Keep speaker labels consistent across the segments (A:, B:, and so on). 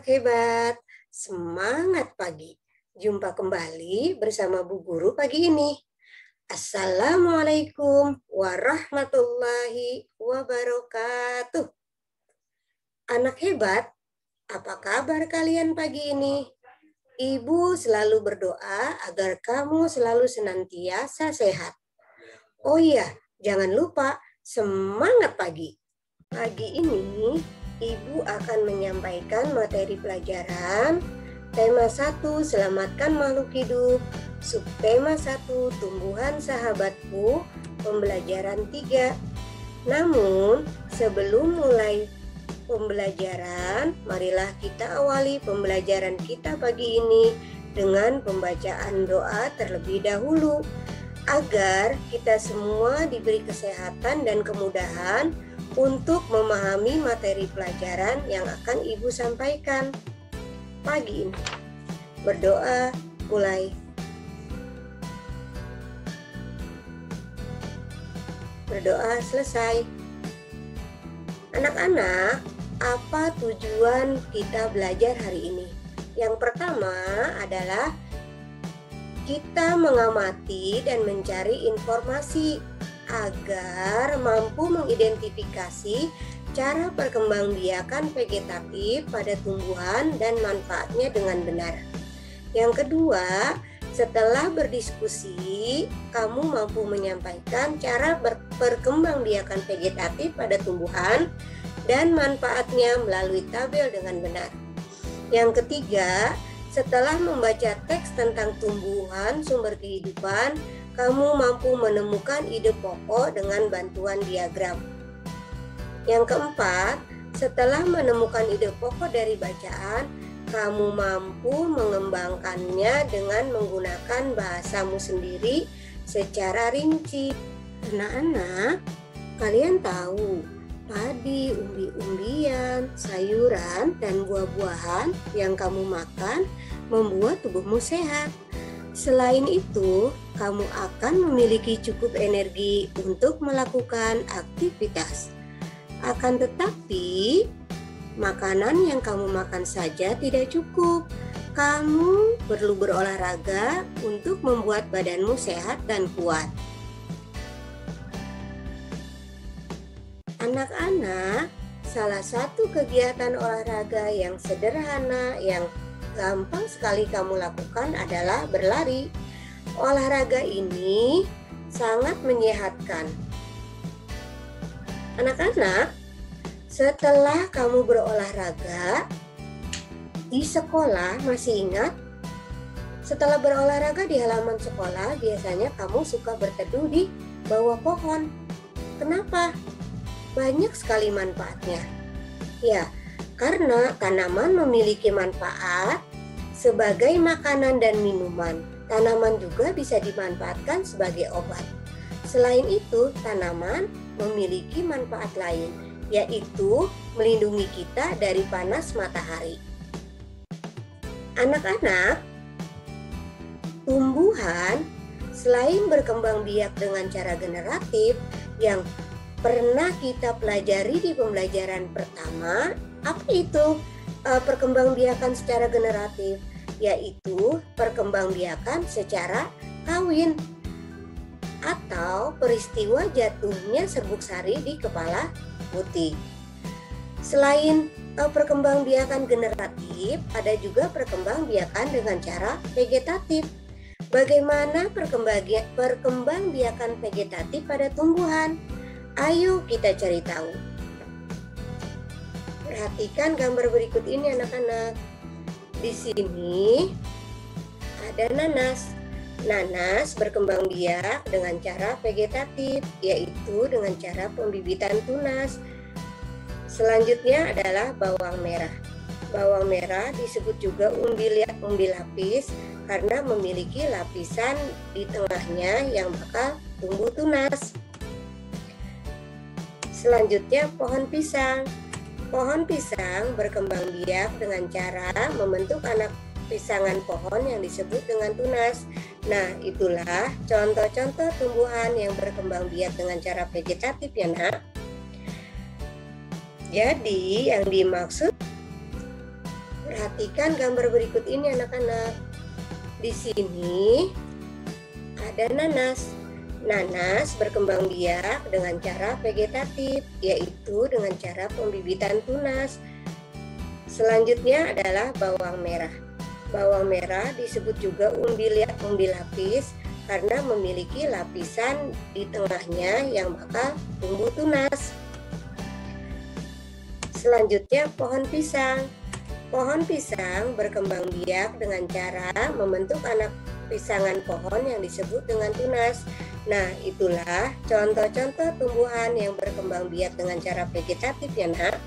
A: anak hebat, semangat pagi. Jumpa kembali bersama Bu Guru pagi ini. Assalamualaikum warahmatullahi wabarakatuh. Anak hebat, apa kabar kalian pagi ini? Ibu selalu berdoa agar kamu selalu senantiasa sehat. Oh iya, jangan lupa semangat pagi. Pagi ini, Ibu akan menyampaikan materi pelajaran tema 1, selamatkan makhluk hidup, subtema 1, tumbuhan sahabatku, pembelajaran 3. Namun, sebelum mulai pembelajaran, marilah kita awali pembelajaran kita pagi ini dengan pembacaan doa terlebih dahulu, agar kita semua diberi kesehatan dan kemudahan untuk memahami materi pelajaran yang akan Ibu sampaikan pagi ini. Berdoa mulai. Berdoa selesai. Anak-anak, apa tujuan kita belajar hari ini? Yang pertama adalah kita mengamati dan mencari informasi agar mampu mengidentifikasi cara perkembangbiakan vegetatif pada tumbuhan dan manfaatnya dengan benar. Yang kedua, setelah berdiskusi, kamu mampu menyampaikan cara perkembangbiakan vegetatif pada tumbuhan dan manfaatnya melalui tabel dengan benar. Yang ketiga, setelah membaca teks tentang tumbuhan sumber kehidupan, kamu mampu menemukan ide pokok dengan bantuan diagram. Yang keempat, setelah menemukan ide pokok dari bacaan, kamu mampu mengembangkannya dengan menggunakan bahasamu sendiri secara rinci. Anak-anak, kalian tahu, padi, umbi-umbian, sayuran, dan buah-buahan yang kamu makan membuat tubuhmu sehat. Selain itu, kamu akan memiliki cukup energi untuk melakukan aktivitas. Akan tetapi, makanan yang kamu makan saja tidak cukup. Kamu perlu berolahraga untuk membuat badanmu sehat dan kuat. Anak-anak, salah satu kegiatan olahraga yang sederhana yang gampang sekali kamu lakukan adalah berlari. Olahraga ini sangat menyehatkan. Anak-anak, setelah kamu berolahraga di sekolah, masih ingat? Setelah berolahraga di halaman sekolah, biasanya kamu suka berteduh di bawah pohon. Kenapa? Banyak sekali manfaatnya. Ya, karena tanaman memiliki manfaat sebagai makanan dan minuman. Tanaman juga bisa dimanfaatkan sebagai obat. Selain itu, tanaman memiliki manfaat lain, yaitu melindungi kita dari panas matahari. Anak-anak, tumbuhan selain berkembang biak dengan cara generatif yang pernah kita pelajari di pembelajaran pertama, apa itu perkembangbiakan secara generatif? Yaitu perkembangbiakan secara kawin atau peristiwa jatuhnya serbuk sari di kepala putih. Selain perkembangbiakan generatif, ada juga perkembangbiakan dengan cara vegetatif. Bagaimana perkembangbiakan vegetatif pada tumbuhan? Ayo kita cari tahu. Perhatikan gambar berikut ini anak-anak. Di sini ada nanas. Nanas berkembang biak dengan cara vegetatif, yaitu dengan cara pembibitan tunas. Selanjutnya adalah bawang merah. Bawang merah disebut juga umbi lapis karena memiliki lapisan di tengahnya yang bakal tumbuh tunas. Selanjutnya pohon pisang. Pohon pisang berkembang biak dengan cara membentuk anak pisangan pohon yang disebut dengan tunas. Nah, itulah contoh-contoh tumbuhan yang berkembang biak dengan cara vegetatif ya nak. Jadi yang dimaksud Perhatikan gambar berikut ini anak-anak. Di sini ada nanas. Nanas berkembang biak dengan cara vegetatif, yaitu dengan cara pembibitan tunas. Selanjutnya adalah bawang merah. Bawang merah disebut juga umbi lapis karena memiliki lapisan di tengahnya yang bakal tumbuh tunas. Selanjutnya pohon pisang. Pohon pisang berkembang biak dengan cara membentuk anak pisangan pohon yang disebut dengan tunas. Nah, itulah contoh-contoh tumbuhan yang berkembang biak dengan cara vegetatif ya, Nak.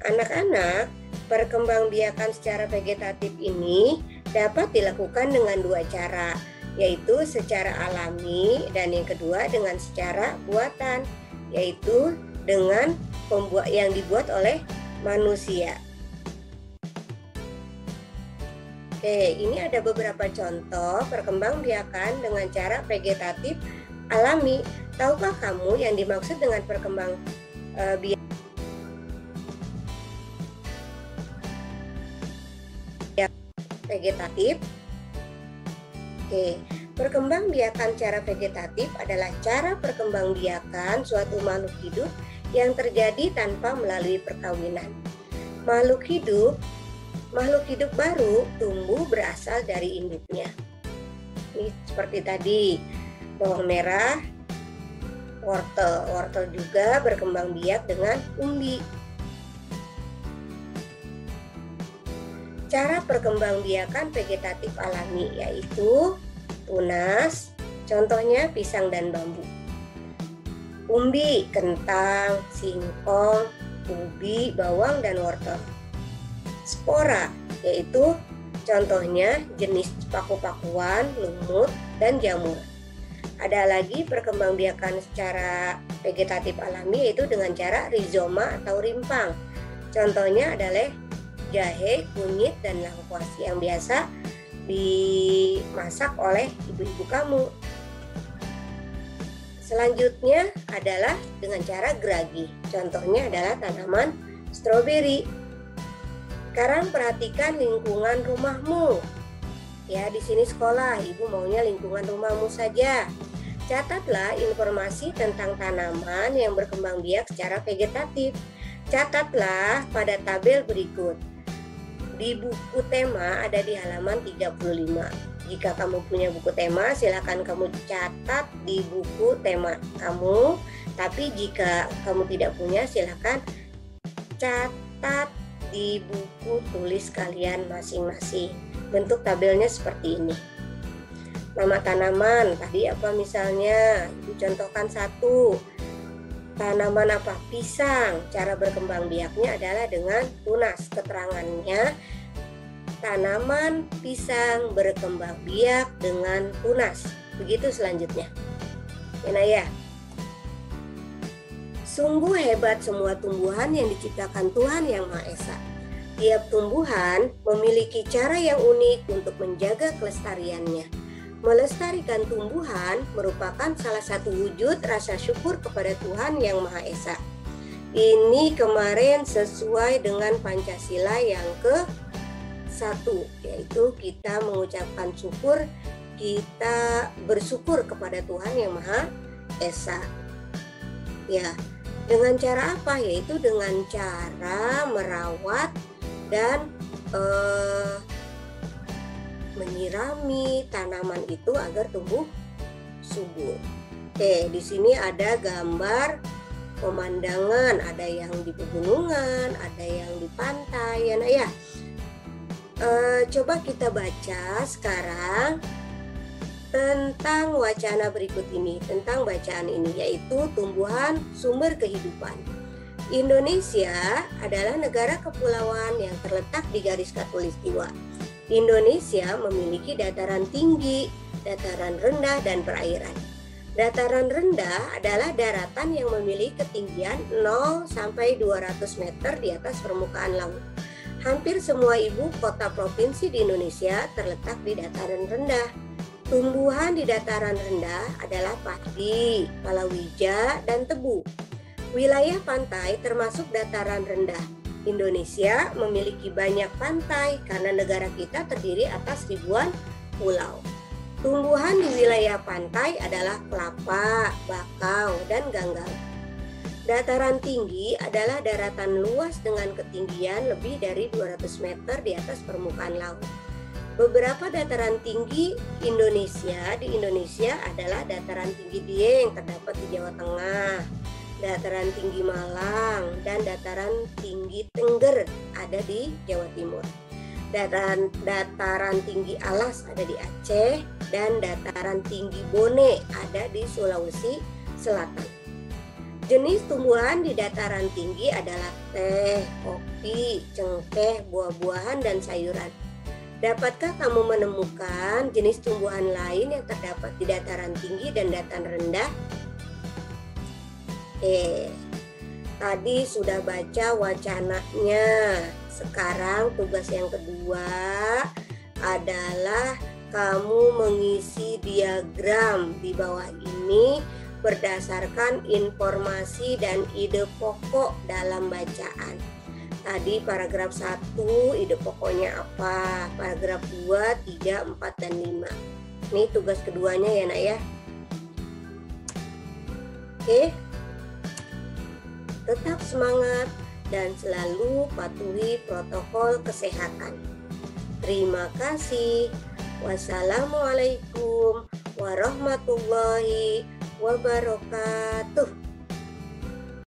A: Anak-anak, perkembangbiakan secara vegetatif ini dapat dilakukan dengan dua cara, yaitu secara alami dan yang kedua dengan secara buatan, yaitu dengan yang dibuat oleh manusia. Oke, ini ada beberapa contoh perkembangbiakan dengan cara vegetatif alami. Tahukah kamu yang dimaksud dengan perkembangbiakan vegetatif? Oke, perkembangbiakan cara vegetatif adalah cara perkembangbiakan suatu makhluk hidup yang terjadi tanpa melalui perkawinan. Makhluk hidup baru tumbuh berasal dari induknya. Ini seperti tadi, bawang merah, wortel juga berkembang biak dengan umbi. Cara perkembangbiakan vegetatif alami yaitu tunas, contohnya pisang dan bambu. Umbi, kentang, singkong, ubi, bawang, dan wortel. Spora, yaitu contohnya jenis paku-pakuan, lumut, dan jamur. Ada lagi perkembangbiakan secara vegetatif alami yaitu dengan cara rizoma atau rimpang. Contohnya adalah jahe, kunyit, dan lengkuas yang biasa dimasak oleh ibu-ibu kamu. Selanjutnya adalah dengan cara geragi. Contohnya adalah tanaman stroberi. Sekarang perhatikan lingkungan rumahmu. Ya, di sini sekolah, ibu maunya lingkungan rumahmu saja. Catatlah informasi tentang tanaman yang berkembang biak secara vegetatif. Catatlah pada tabel berikut. Di buku tema ada di halaman 35. Jika kamu punya buku tema, silakan kamu catat di buku tema kamu. Tapi jika kamu tidak punya, silakan catat di buku tulis kalian masing-masing. Bentuk tabelnya seperti ini. Nama tanaman, tadi apa misalnya? Ibu contohkan satu. Tanaman apa? Pisang. Cara berkembang biaknya adalah dengan tunas. Keterangannya, tanaman pisang berkembang biak dengan tunas. Begitu selanjutnya. Ya. Sungguh hebat semua tumbuhan yang diciptakan Tuhan Yang Maha Esa. Tiap tumbuhan memiliki cara yang unik untuk menjaga kelestariannya. Melestarikan tumbuhan merupakan salah satu wujud rasa syukur kepada Tuhan Yang Maha Esa. Ini kemarin sesuai dengan Pancasila yang ke-1, yaitu kita mengucapkan syukur, kita bersyukur kepada Tuhan Yang Maha Esa. Ya, dengan cara apa? Yaitu dengan cara merawat dan menyirami tanaman itu agar tumbuh subur. Oke, di sini ada gambar pemandangan, ada yang di pegunungan, ada yang di pantai, ya. Coba kita baca sekarang tentang wacana berikut ini, tentang bacaan ini, yaitu tumbuhan sumber kehidupan. Indonesia adalah negara kepulauan yang terletak di garis khatulistiwa. Indonesia memiliki dataran tinggi, dataran rendah, dan perairan. Dataran rendah adalah daratan yang memiliki ketinggian 0 sampai 200 meter di atas permukaan laut. Hampir semua ibu kota provinsi di Indonesia terletak di dataran rendah. Tumbuhan di dataran rendah adalah padi, palawija, dan tebu. Wilayah pantai termasuk dataran rendah. Indonesia memiliki banyak pantai karena negara kita terdiri atas ribuan pulau. Tumbuhan di wilayah pantai adalah kelapa, bakau, dan ganggang. Dataran tinggi adalah daratan luas dengan ketinggian lebih dari 200 meter di atas permukaan laut. Beberapa dataran tinggi di Indonesia adalah dataran tinggi Dieng terdapat di Jawa Tengah, dataran tinggi Malang, dan dataran tinggi Tengger ada di Jawa Timur. Dataran tinggi Alas ada di Aceh, dan dataran tinggi Bone ada di Sulawesi Selatan. Jenis tumbuhan di dataran tinggi adalah teh, kopi, cengkeh, buah-buahan, dan sayuran. Dapatkah kamu menemukan jenis tumbuhan lain yang terdapat di dataran tinggi dan dataran rendah? Tadi sudah baca wacananya. Sekarang tugas yang kedua adalah kamu mengisi diagram di bawah ini berdasarkan informasi dan ide pokok dalam bacaan. Tadi paragraf 1 ide pokoknya apa? Paragraf 2, 3, 4, dan 5. Ini tugas keduanya ya nak ya. Oke. Tetap semangat dan selalu patuhi protokol kesehatan. Terima kasih. Wassalamualaikum warahmatullahi wabarakatuh.